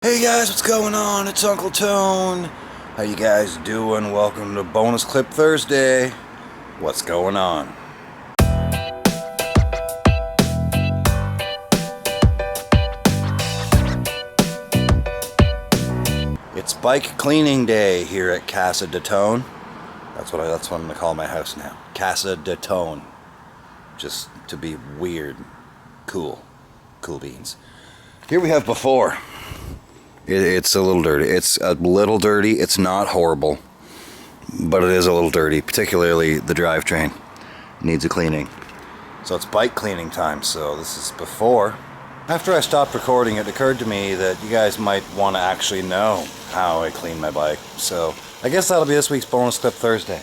Hey guys, what's going on? It's Uncle Tone. How you guys doing? Welcome to Bonus Clip Thursday. What's going on? It's bike cleaning day here at Casa de Tone. That's what I'm gonna call my house now. Casa de Tone. Just to be weird. Cool beans. Here we have before. It's a little dirty. It's a little dirty. It's not horrible, but it is a little dirty, particularly the drivetrain needs a cleaning. So it's bike cleaning time. So this is before. After I stopped recording, it occurred to me that you guys might want to actually know how I clean my bike. So I guess that'll be this week's Bonus Clip Thursday.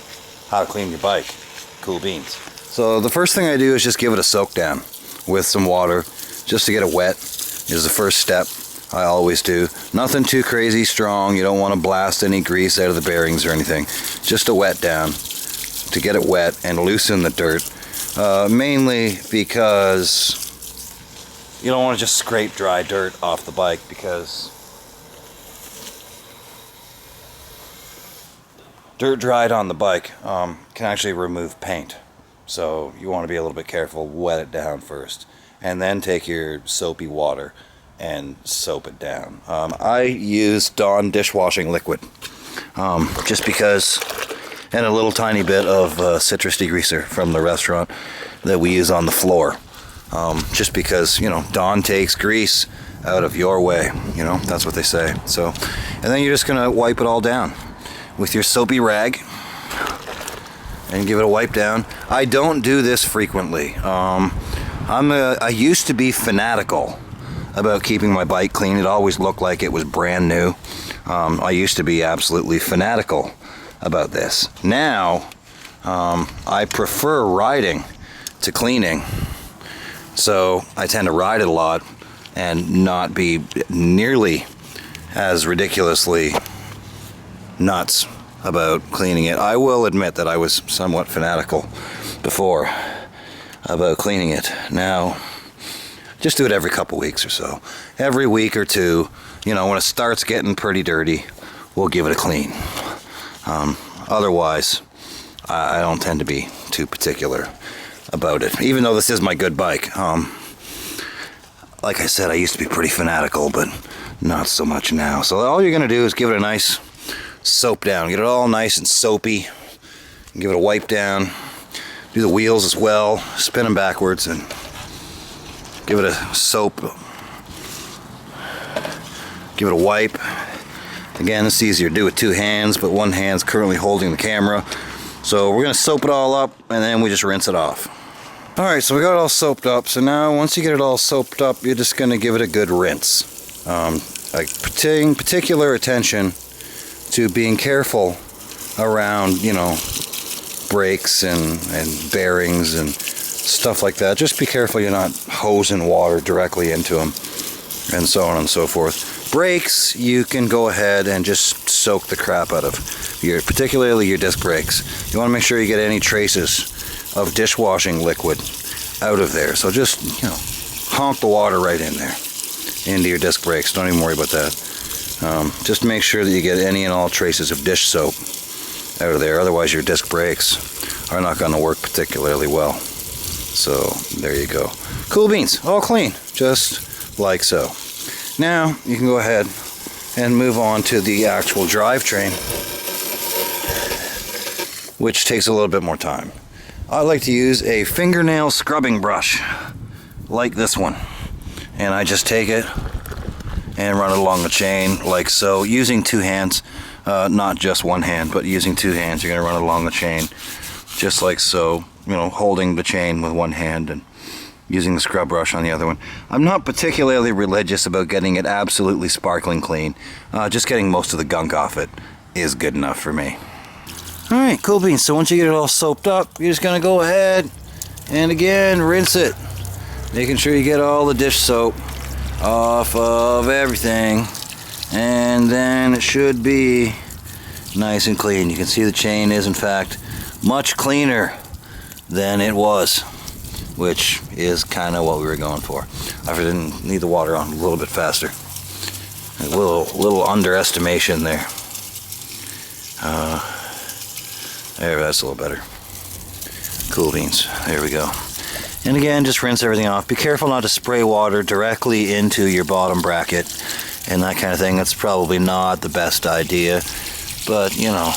How to clean your bike. Cool beans. So the first thing I do is just give it a soak down with some water just to get it wet. Is the first step. I always do. Nothing too crazy strong. You don't want to blast any grease out of the bearings or anything. Just a wet down to get it wet and loosen the dirt. Mainly because you don't want to just scrape dry dirt off the bike, because dirt dried on the bike can actually remove paint. So you want to be a little bit careful. Wet it down first, and then take your soapy water and soap it down. I use Dawn dishwashing liquid just because, and a little tiny bit of citrus degreaser from the restaurant that we use on the floor, just because, you know, Dawn takes grease out of your way, you know, that's what they say. So, and then you're just gonna wipe it all down with your soapy rag and give it a wipe down. I don't do this frequently. I used to be fanatical about keeping my bike clean. It always looked like it was brand new. I used to be absolutely fanatical about this. Now, I prefer riding to cleaning. So I tend to ride it a lot and not be nearly as ridiculously nuts about cleaning it. I will admit that I was somewhat fanatical before about cleaning it. Now, just do it every couple weeks or so. Every week or two, you know, when it starts getting pretty dirty, we'll give it a clean. Otherwise, I don't tend to be too particular about it, even though this is my good bike. Like I said, I used to be pretty fanatical, but not so much now. So all you're gonna do is give it a nice soap down. Get it all nice and soapy. Give it a wipe down. Do the wheels as well. Spin them backwards and give it a soap. Give it a wipe. Again, it's easier to do with two hands, but one hand's currently holding the camera. So we're gonna soap it all up, and then we just rinse it off. All right, so we got it all soaped up. So now, once you get it all soaped up, you're just gonna give it a good rinse. Like paying particular attention to being careful around, you know, brakes and bearings and stuff like that. Just be careful you're not hosing water directly into them, and so on and so forth. Brakes, you can go ahead and just soak the crap out of particularly your disc brakes. You want to make sure you get any traces of dishwashing liquid out of there. So just, you know, honk the water right in there into your disc brakes. Don't even worry about that. Just make sure that you get any and all traces of dish soap out of there. Otherwise, your disc brakes are not going to work particularly well. So there you go. Cool beans, all clean, just like so. Now you can go ahead and move on to the actual drivetrain, which takes a little bit more time. I like to use a fingernail scrubbing brush like this one, and I just take it and run it along the chain like so, using two hands, not just one hand, but using two hands. You're going to run it along the chain just like so, you know, holding the chain with one hand and using the scrub brush on the other one. I'm not particularly religious about getting it absolutely sparkling clean. Just getting most of the gunk off it is good enough for me. Alright, cool beans. So once you get it all soaped up, you're just going to go ahead and again rinse it. Making sure you get all the dish soap off of everything. And then it should be nice and clean. You can see the chain is in fact much cleaner than it was, which is kind of what we were going for. I didn't need the water on a little bit faster. A little underestimation there. There, that's a little better. Cool beans. There we go. And again, just rinse everything off. Be careful not to spray water directly into your bottom bracket and that kind of thing. That's probably not the best idea, but you know,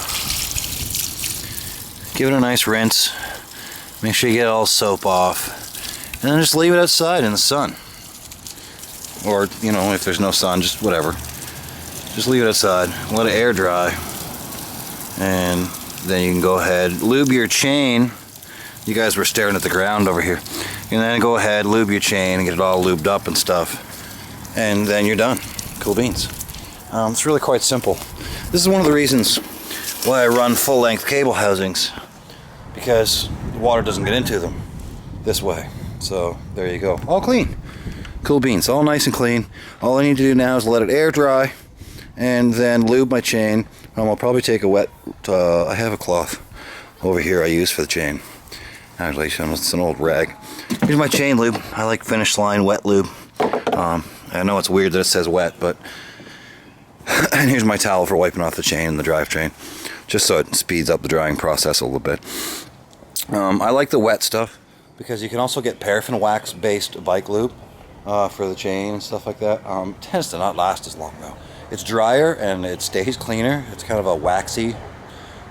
give it a nice rinse. Make sure you get all soap off, and then just leave it outside in the sun. Or, you know, if there's no sun, just whatever. Just leave it outside, let it air dry, and then you can go ahead, lube your chain. You guys were staring at the ground over here. And then go ahead, lube your chain, and get it all lubed up and stuff, and then you're done. Cool beans. It's really quite simple. This is one of the reasons why I run full-length cable housings, because the water doesn't get into them this way. So there you go, all clean. Cool beans, all nice and clean. All I need to do now is let it air dry and then lube my chain. I'll probably take a wet, I have a cloth over here I use for the chain. Actually, it's an old rag. Here's my chain lube. I like Finish Line wet lube. I know it's weird that it says wet, but and here's my towel for wiping off the chain and the drivetrain, just so it speeds up the drying process a little bit. I like the wet stuff because you can also get paraffin wax based bike lube for the chain and stuff like that. It tends to not last as long though. It's drier and it stays cleaner. It's kind of a waxy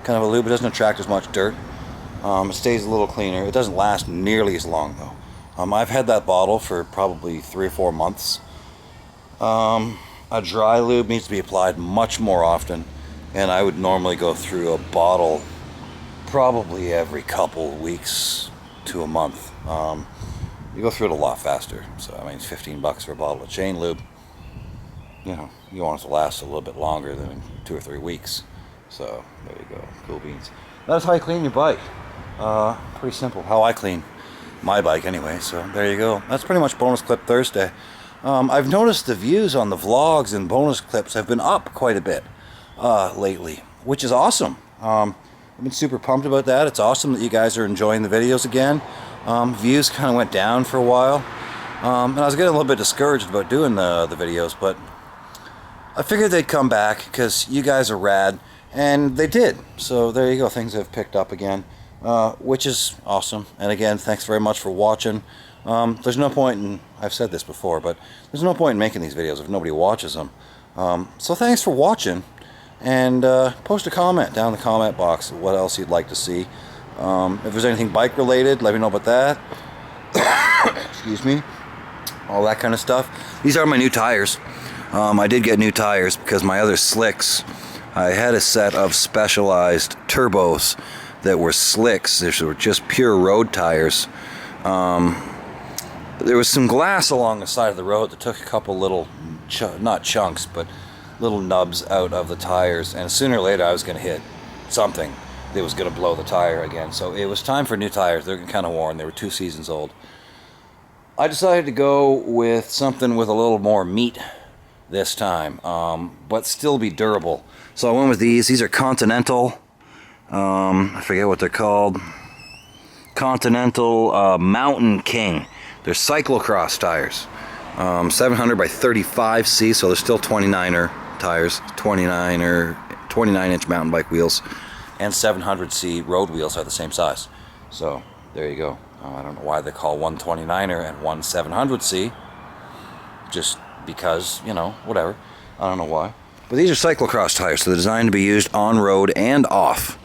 kind of a lube. It doesn't attract as much dirt. It stays a little cleaner. It doesn't last nearly as long though. I've had that bottle for probably 3 or 4 months. A dry lube needs to be applied much more often, and I would normally go through a bottle probably every couple weeks to a month. You go through it a lot faster. So I mean, it's $15 for a bottle of chain lube. You know, you want it to last a little bit longer than 2 or 3 weeks. So there you go, cool beans. That's how you clean your bike. Pretty simple. How I clean my bike anyway. So there you go. That's pretty much Bonus Clip Thursday. I've noticed the views on the vlogs and bonus clips have been up quite a bit lately, which is awesome. I've been super pumped about that. It's awesome that you guys are enjoying the videos again. Views kind of went down for a while, and I was getting a little bit discouraged about doing the videos, but I figured they'd come back because you guys are rad, and they did. So there you go. Things have picked up again, which is awesome. And again, thanks very much for watching. There's no point in, I've said this before, but there's no point in making these videos if nobody watches them. So thanks for watching, and post a comment down in the comment box what else you'd like to see. If there's anything bike related, let me know about that. Excuse me. All that kind of stuff. These are my new tires. I did get new tires because my other slicks, I had a set of Specialized turbos that were slicks. These were just pure road tires. There was some glass along the side of the road that took a couple little, not chunks, but little nubs out of the tires, and sooner or later I was going to hit something that was going to blow the tire again. So it was time for new tires. They're kind of worn. They were 2 seasons old. I decided to go with something with a little more meat this time, but still be durable. So I went with these. These are Continental. I forget what they're called. Continental Mountain King. They're cyclocross tires. 700 by 35C, so they're still 29er tires. 29-inch mountain bike wheels. And 700C road wheels are the same size. So there you go. I don't know why they call one 29er and one 700C. Just because, you know, whatever. I don't know why. But these are cyclocross tires, so they're designed to be used on road and off.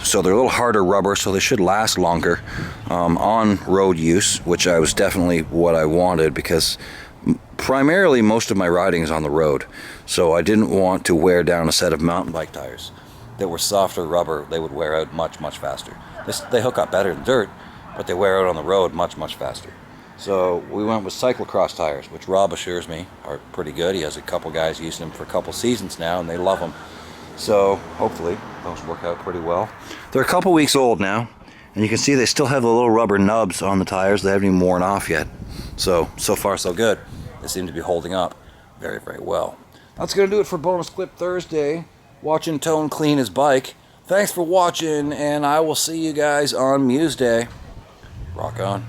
So they're a little harder rubber, so they should last longer on road use, which was definitely what I wanted, because primarily most of my riding is on the road. So I didn't want to wear down a set of mountain bike tires that were softer rubber. They would wear out much, much faster. They hook up better in dirt, but they wear out on the road much, much faster. So we went with cyclocross tires, which Rob assures me are pretty good. He has a couple guys using them for a couple seasons now, and they love them. So hopefully those work out pretty well. They're a couple weeks old now, and you can see they still have the little rubber nubs on the tires. They haven't even worn off yet. So far so good. They seem to be holding up very, very well. That's going to do it for Bonus Clip Thursday. Watching Tone clean his bike. Thanks for watching, and I will see you guys on Muse Day. Rock on.